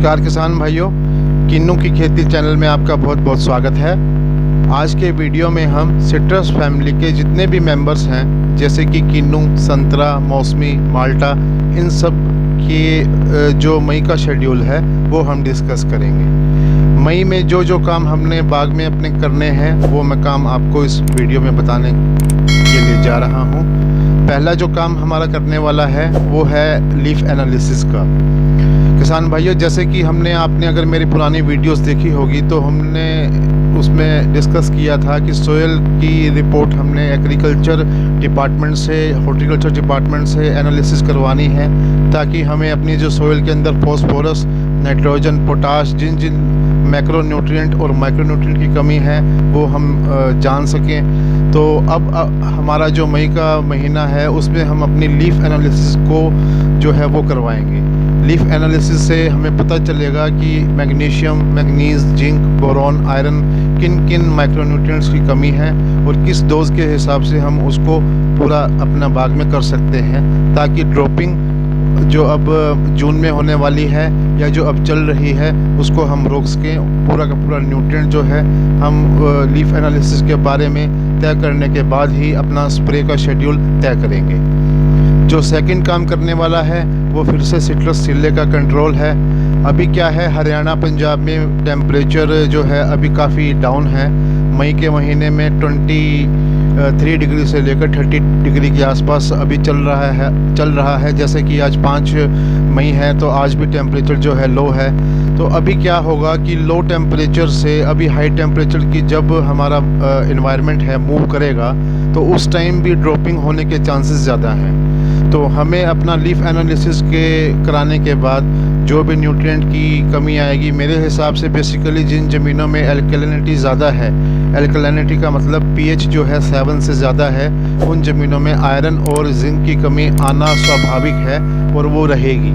नमस्कार किसान भाइयों, किन्नू की खेती चैनल में आपका बहुत बहुत स्वागत है। आज के वीडियो में हम सिट्रस फैमिली के जितने भी मेंबर्स हैं, जैसे कि किन्नू, संतरा, मौसमी, माल्टा, इन सब के जो मई का शेड्यूल है वो हम डिस्कस करेंगे। मई में जो जो काम हमने बाग में अपने करने हैं वो मैं काम आपको इस वीडियो में बताने के लिए जा रहा हूँ। पहला जो काम हमारा करने वाला है वो है लीफ एनालिसिस का। किसान भाइयों, जैसे कि आपने अगर मेरी पुरानी वीडियोस देखी होगी तो हमने उसमें डिस्कस किया था कि सोयल की रिपोर्ट हमने एग्रीकल्चर डिपार्टमेंट से, हॉर्टिकल्चर डिपार्टमेंट से एनालिसिस करवानी है, ताकि हमें अपनी जो सोयल के अंदर फॉस्फोरस, नाइट्रोजन, पोटाश, जिन जिन मैक्रोन्यूट्रिएंट और माइक्रोन्यूट्रिएंट की कमी है वो हम जान सकें। तो अब हमारा जो मई का महीना है उसमें हम अपनी लीफ एनालिसिस को जो है वो करवाएंगे। लीफ एनालिसिस से हमें पता चलेगा कि magnesium, manganese, zinc, boron, iron किन किन माइक्रोन्यूट्रिएंट्स की कमी है और किस डोज के हिसाब से हम उसको पूरा अपना बाग में कर सकते हैं, ताकि ड्रॉपिंग जो अब जून में होने वाली है या जो अब चल रही है उसको हम रोक सकें। पूरा का पूरा न्यूट्रिएंट जो है हम लीफ एनालिसिस के बारे में तय करने के बाद ही अपना स्प्रे का शेड्यूल तय करेंगे। जो सेकंड काम करने वाला है वो फिर से सिट्रस सिल्ले का कंट्रोल है। अभी क्या है, हरियाणा, पंजाब में टेम्परेचर जो है अभी काफ़ी डाउन है। मई के महीने में 23 डिग्री से लेकर 30 डिग्री के आसपास अभी चल रहा है। जैसे कि आज 5 मई है तो आज भी टेम्परेचर जो है लो है। तो अभी क्या होगा कि लो टेम्परेचर से अभी हाई टेम्परेचर की जब हमारा इन्वायरमेंट है मूव करेगा तो उस टाइम भी ड्रॉपिंग होने के चांसेस ज़्यादा हैं। तो हमें अपना लीफ एनालिसिस कराने के बाद जो भी न्यूट्रिएंट की कमी आएगी, मेरे हिसाब से बेसिकली जिन ज़मीनों में एल्कलिनिटी ज़्यादा है, एल्कलिनिटी का मतलब पीएच जो है 7 से ज़्यादा है, उन ज़मीनों में आयरन और जिंक की कमी आना स्वाभाविक है और वो रहेगी।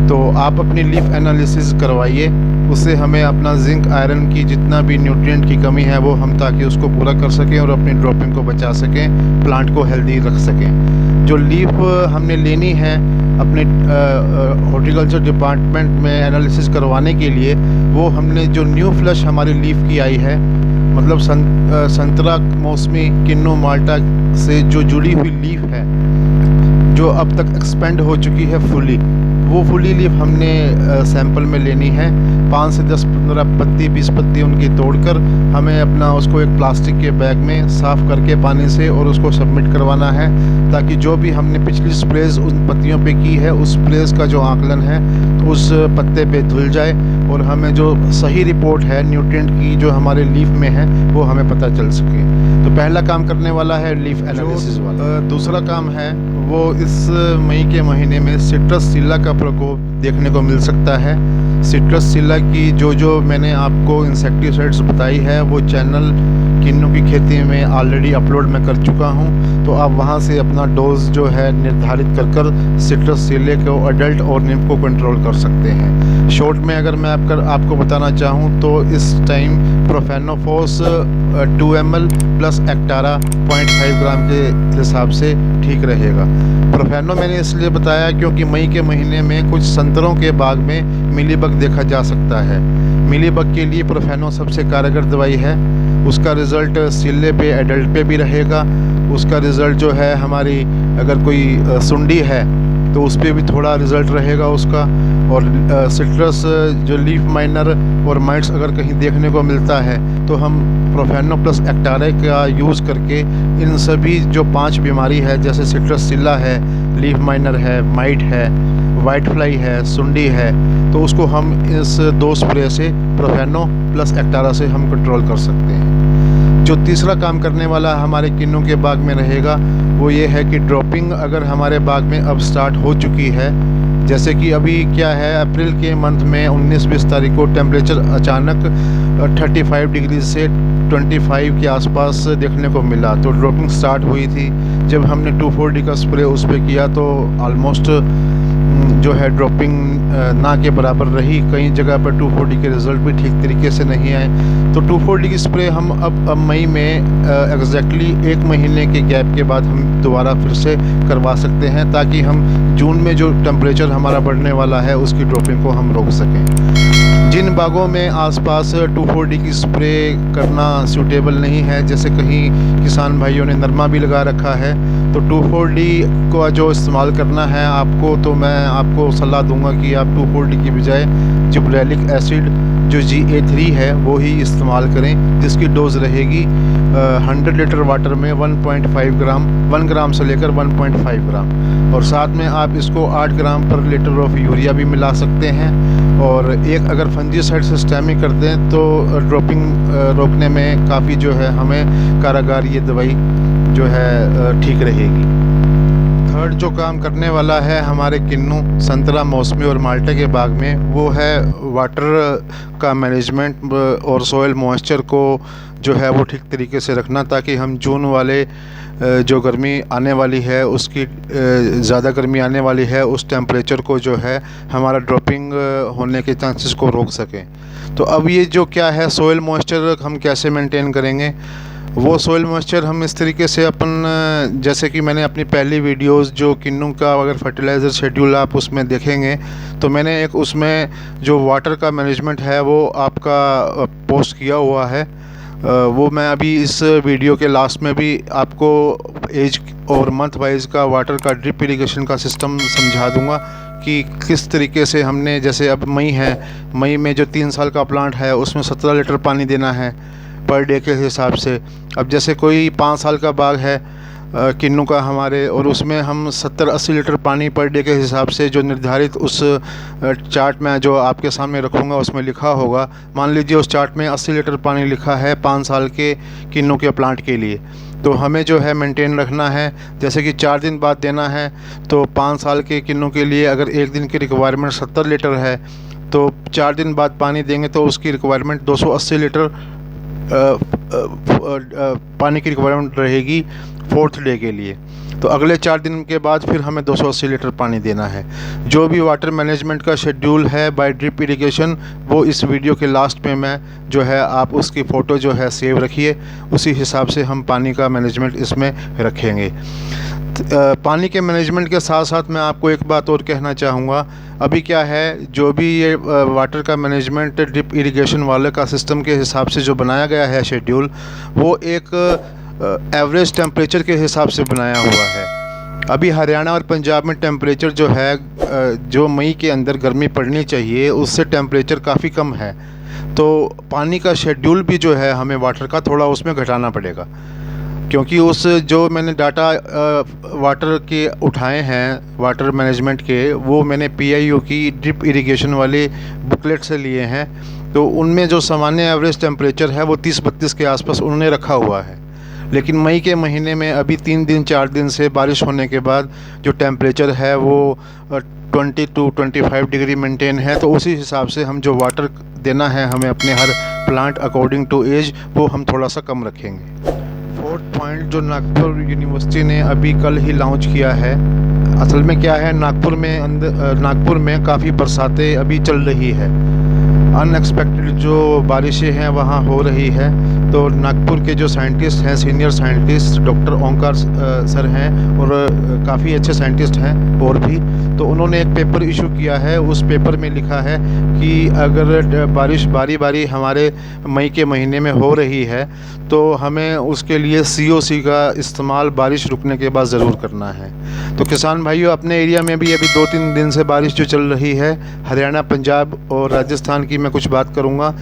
तो आप अपनी लीफ एनालिसिस करवाइए, उससे हमें अपना जिंक, आयरन की जितना भी न्यूट्रिएंट की कमी है वो हम ताकि उसको पूरा कर सकें और अपनी ड्रॉपिंग को बचा सकें, प्लांट को हेल्दी रख सकें। जो लीफ हमने लेनी है अपने हॉर्टिकल्चर डिपार्टमेंट में एनालिसिस करवाने के लिए, वो हमने जो न्यू फ्लश हमारी लीफ की आई है, मतलब संतरा, मौसमी, किन्नू, माल्टा से जो जुड़ी हुई लीफ है जो अब तक एक्सपेंड हो चुकी है फुली, वो फुली लीफ हमने सैंपल में लेनी है। 5 से 10-15 पत्ती, 20 पत्ती उनकी तोड़कर हमें अपना उसको एक प्लास्टिक के बैग में साफ़ करके पानी से और उसको सबमिट करवाना है, ताकि जो भी हमने पिछली स्प्रेज उन पत्तियों पे की है उस स्प्रेज का जो आकलन है उस पत्ते पे धुल जाए और हमें जो सही रिपोर्ट है न्यूट्रिएंट की जो हमारे लीफ में है वो हमें पता चल सके। तो पहला काम करने वाला है लीफ एनालिसिस वाला। दूसरा काम है वो इस मई के महीने में सिट्रस सिल्ला का प्रकोप देखने को मिल सकता है। सिट्रस सिल्ला की जो मैंने आपको इंसेक्टिसाइड्स बताई है वो चैनल किन्नू की खेती में ऑलरेडी अपलोड मैं कर चुका हूं, तो आप वहां से अपना डोज जो है निर्धारित कर सिट्रस सिल्ले को, अडल्ट और निम्फ को कंट्रोल कर सकते हैं। शॉर्ट में अगर मैं आपको बताना चाहूं तो इस टाइम प्रोफेनोफॉस 2 ml प्लस एक्टारा 0.5 ग्राम के हिसाब से ठीक रहेगा। प्रोफेनो मैंने इसलिए बताया क्योंकि मई के महीने में कुछ संतरों के बाग में मिलीबग देखा जा सकता है। मिलीबग के लिए प्रोफेनो सबसे कारगर दवाई है। उसका रिज़ल्ट सिल्ले पे, एडल्ट पे भी रहेगा। उसका रिज़ल्ट जो है हमारी अगर कोई सुंडी है तो उस पर भी थोड़ा रिज़ल्ट रहेगा उसका। और सिट्रस जो लीफ माइनर और माइट्स अगर कहीं देखने को मिलता है तो हम प्रोफेनो प्लस एक्टारा का यूज़ करके इन सभी जो 5 बीमारी है, जैसे सिट्रस सिल्ला है, लीफ माइनर है, माइट है, वाइट फ्लाई है, सुंडी है, तो उसको हम इस 2 स्प्रे से, प्रोफेनो प्लस एक्टारा से हम कंट्रोल कर सकते हैं। जो तीसरा काम करने वाला हमारे किन्नू के बाग में रहेगा वो ये है कि ड्रॉपिंग अगर हमारे बाग में अब स्टार्ट हो चुकी है, जैसे कि अभी क्या है, अप्रैल के मंथ में 19-20 तारीख को टेम्परेचर अचानक 35 डिग्री से 25 के आसपास देखने को मिला, तो ड्रॉपिंग स्टार्ट हुई थी। जब हमने 2,4-D का स्प्रे उस पर किया तो ऑलमोस्ट जो है ड्रॉपिंग ना के बराबर रही। कई जगह पर 2,4-D के रिज़ल्ट भी ठीक तरीके से नहीं आए। तो 2,4-D की स्प्रे हम अब मई में एग्जैक्टली 1 महीने के गैप के बाद हम दोबारा फिर से करवा सकते हैं, ताकि हम जून में जो टेम्परेचर हमारा बढ़ने वाला है उसकी ड्रॉपिंग को हम रोक सकें। जिन बागों में आसपास 2,4-D की स्प्रे करना सूटेबल नहीं है, जैसे कहीं किसान भाइयों ने नरमा भी लगा रखा है, तो 2,4-D को जो इस्तेमाल करना है आपको, तो मैं आपको सलाह दूंगा कि आप 2,4-D की बजाय जिब्रेलिक एसिड जो GA3 है वो ही इस्तेमाल करें, जिसकी डोज़ रहेगी 100 लीटर वाटर में 1.5 ग्राम, 1 ग्राम से लेकर 1.5 ग्राम। और साथ में आप इसको 8 ग्राम पर लीटर ऑफ यूरिया भी मिला सकते हैं। और एक अगर फंजीसाइड सिस्टेमिक कर दें तो ड्रॉपिंग रोकने में काफ़ी जो है हमें कारागार ये दवाई जो है ठीक रहेगी। थर्ड जो काम करने वाला है हमारे किन्नू, संतरा, मौसमी और माल्टे के बाग में, वो है वाटर का मैनेजमेंट और सॉइल मॉइस्चर को जो है वो ठीक तरीके से रखना, ताकि हम जून वाले जो गर्मी आने वाली है उसकी ज़्यादा गर्मी आने वाली है उस टेम्परेचर को जो है हमारा ड्रॉपिंग होने के चांसेस को रोक सकें। तो अब ये जो क्या है सॉइल मॉइस्चर हम कैसे मेंटेन करेंगे, वो सॉइल मॉइस्चर हम इस तरीके से अपन, जैसे कि मैंने अपनी पहली वीडियोस जो किन्नू का अगर फर्टिलाइज़र शेड्यूल आप उसमें देखेंगे तो मैंने एक उसमें जो वाटर का मैनेजमेंट है वो आपका पोस्ट किया हुआ है। वो मैं अभी इस वीडियो के लास्ट में भी आपको एज और मंथ वाइज का वाटर का ड्रिप इरिगेशन का सिस्टम समझा दूंगा कि किस तरीके से हमने, जैसे अब मई है, मई में जो 3 साल का प्लांट है उसमें 17 लीटर पानी देना है पर डे के हिसाब से। अब जैसे कोई 5 साल का बाग है किन्नू का हमारे, और उसमें हम 70-80 लीटर पानी पर डे के हिसाब से जो निर्धारित उस चार्ट में जो आपके सामने रखूँगा उसमें लिखा होगा, मान लीजिए उस चार्ट में 80 लीटर पानी लिखा है 5 साल के किन्नू के प्लांट के लिए, तो हमें जो है मेंटेन रखना है। जैसे कि 4 दिन बाद देना है, तो 5 साल के किन्नू के लिए अगर एक दिन की रिक्वायरमेंट 70 लीटर है तो 4 दिन बाद पानी देंगे तो उसकी रिक्वायरमेंट 280 लीटर पानी की रिक्वायरमेंट रहेगी 4th डे के लिए। तो अगले 4 दिन के बाद फिर हमें 280 लीटर पानी देना है। जो भी वाटर मैनेजमेंट का शेड्यूल है बाय ड्रिप इरिगेशन, वो इस वीडियो के लास्ट में मैं जो है आप उसकी फ़ोटो जो है सेव रखिए, उसी हिसाब से हम पानी का मैनेजमेंट इसमें रखेंगे। पानी के मैनेजमेंट के साथ साथ मैं आपको एक बात और कहना चाहूँगा। अभी क्या है, जो भी ये वाटर का मैनेजमेंट ड्रिप इरिगेशन वाले का सिस्टम के हिसाब से जो बनाया गया है शेड्यूल, वो एक एवरेज टेम्परेचर के हिसाब से बनाया हुआ है। अभी हरियाणा और पंजाब में टेम्परेचर जो है, जो मई के अंदर गर्मी पड़नी चाहिए उससे टेम्परेचर काफ़ी कम है। तो पानी का शेड्यूल भी जो है हमें वाटर का थोड़ा उसमें घटाना पड़ेगा, क्योंकि उस जो मैंने डाटा वाटर के उठाए हैं वाटर मैनेजमेंट के, वो मैंने PIO की ड्रिप इरिगेशन वाले बुकलेट से लिए हैं। तो उनमें जो सामान्य एवरेज टेम्परेचर है वो 30-32 के आसपास उन्होंने रखा हुआ है। लेकिन मई के महीने में अभी 3 दिन 4 दिन से बारिश होने के बाद जो टेम्परेचर है वो 20 to 25 डिग्री मेंटेन है। तो उसी हिसाब से हम जो वाटर देना है हमें अपने हर प्लांट अकॉर्डिंग टू एज, वो हम थोड़ा सा कम रखेंगे। 4th पॉइंट जो नागपुर यूनिवर्सिटी ने अभी कल ही लॉन्च किया है, असल में क्या है, नागपुर में काफ़ी बरसातें अभी चल रही है, अनएक्सपेक्टेड जो बारिशें हैं वहाँ हो रही है। तो नागपुर के जो साइंटिस्ट हैं, सीनियर साइंटिस्ट डॉक्टर ओंकार सर हैं और काफ़ी अच्छे साइंटिस्ट हैं और भी, तो उन्होंने एक पेपर इशू किया है। उस पेपर में लिखा है कि अगर बारिश बारी बारी हमारे मई के महीने में हो रही है तो हमें उसके लिए COC का इस्तेमाल बारिश रुकने के बाद ज़रूर करना है। तो किसान भाइयों, अपने एरिया में भी अभी 2-3 दिन से बारिश जो चल रही है, हरियाणा, पंजाब और राजस्थान की मैं कुछ बात करूँगा,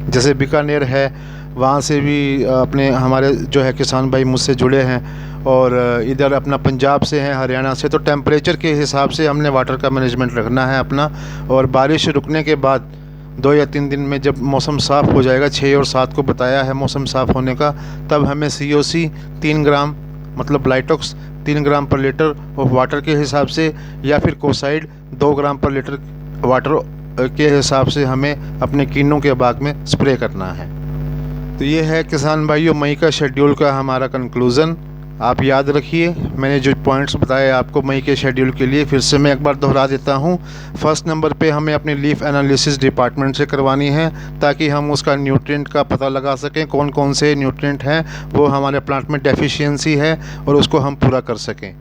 जैसे बीकानेर है, वहाँ से भी अपने हमारे जो है किसान भाई मुझसे जुड़े हैं, और इधर अपना पंजाब से हैं, हरियाणा से। तो टेम्परेचर के हिसाब से हमने वाटर का मैनेजमेंट रखना है अपना, और बारिश रुकने के बाद 2 या 3 दिन में जब मौसम साफ़ हो जाएगा, 6 और 7 को बताया है मौसम साफ़ होने का, तब हमें COC 3 ग्राम मतलब ब्लाइटॉक्स 3 ग्राम पर लीटर ऑफ वाटर के हिसाब से, या फिर कोसाइड 2 ग्राम पर लीटर वाटर के हिसाब से हमें अपने किन्नू के बाग में स्प्रे करना है। तो ये है किसान भाइयों मई का शेड्यूल का हमारा कंक्लूज़न। आप याद रखिए, मैंने जो पॉइंट्स बताए आपको मई के शेड्यूल के लिए फिर से मैं एक बार दोहरा देता हूँ। फर्स्ट नंबर पे हमें अपनी लीफ एनालिसिस डिपार्टमेंट से करवानी है, ताकि हम उसका न्यूट्रिएंट का पता लगा सकें, कौन कौन से न्यूट्रिएंट हैं वो हमारे प्लांट में डेफिशिएंसी है और उसको हम पूरा कर सकें।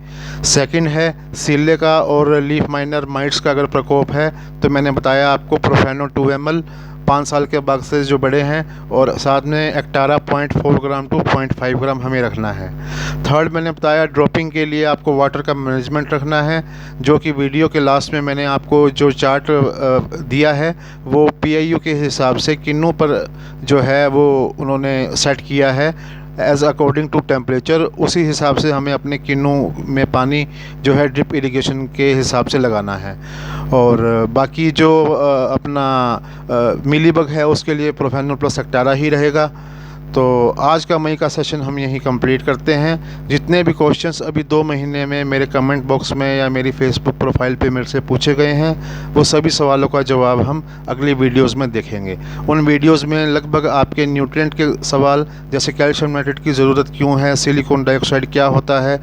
सेकंड है सीले का और लीफ माइनर माइट्स का अगर प्रकोप है तो मैंने बताया आपको प्रोफेनो 2 ml 5 साल के बाग से जो बड़े हैं, और साथ में एक्टारा 0.4 ग्राम टू 0.5 ग्राम हमें रखना है। थर्ड मैंने बताया ड्रॉपिंग के लिए आपको वाटर का मैनेजमेंट रखना है, जो कि वीडियो के लास्ट में मैंने आपको जो चार्ट दिया है वो PIU के हिसाब से किन्नू पर जो है वो उन्होंने सेट किया है एज अकॉर्डिंग टू टेम्परेचर। उसी हिसाब से हमें अपने किन्नू में पानी जो है ड्रिप इरिगेशन के हिसाब से लगाना है। और बाकी जो अपना मिलीबग है उसके लिए प्रोफेनल प्लस एक्टारा ही रहेगा। तो आज का मई का सेशन हम यहीं कंप्लीट करते हैं। जितने भी क्वेश्चंस अभी 2 महीने में मेरे कमेंट बॉक्स में या मेरी फेसबुक प्रोफाइल पे मेरे से पूछे गए हैं, वो सभी सवालों का जवाब हम अगली वीडियोस में देखेंगे। उन वीडियोस में लगभग आपके न्यूट्रिएंट के सवाल, जैसे कैल्शियम नाइट्रेट की ज़रूरत क्यों है, सिलिकॉन डाइऑक्साइड क्या होता है,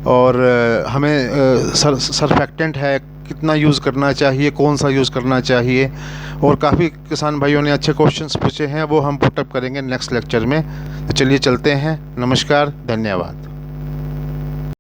और हमें सरफेक्टेंट है कितना यूज़ करना चाहिए, कौन सा यूज़ करना चाहिए, और काफ़ी किसान भाइयों ने अच्छे क्वेश्चंस पूछे हैं, वो हम पुटअप करेंगे नेक्स्ट लेक्चर में। तो चलिए चलते हैं। नमस्कार, धन्यवाद।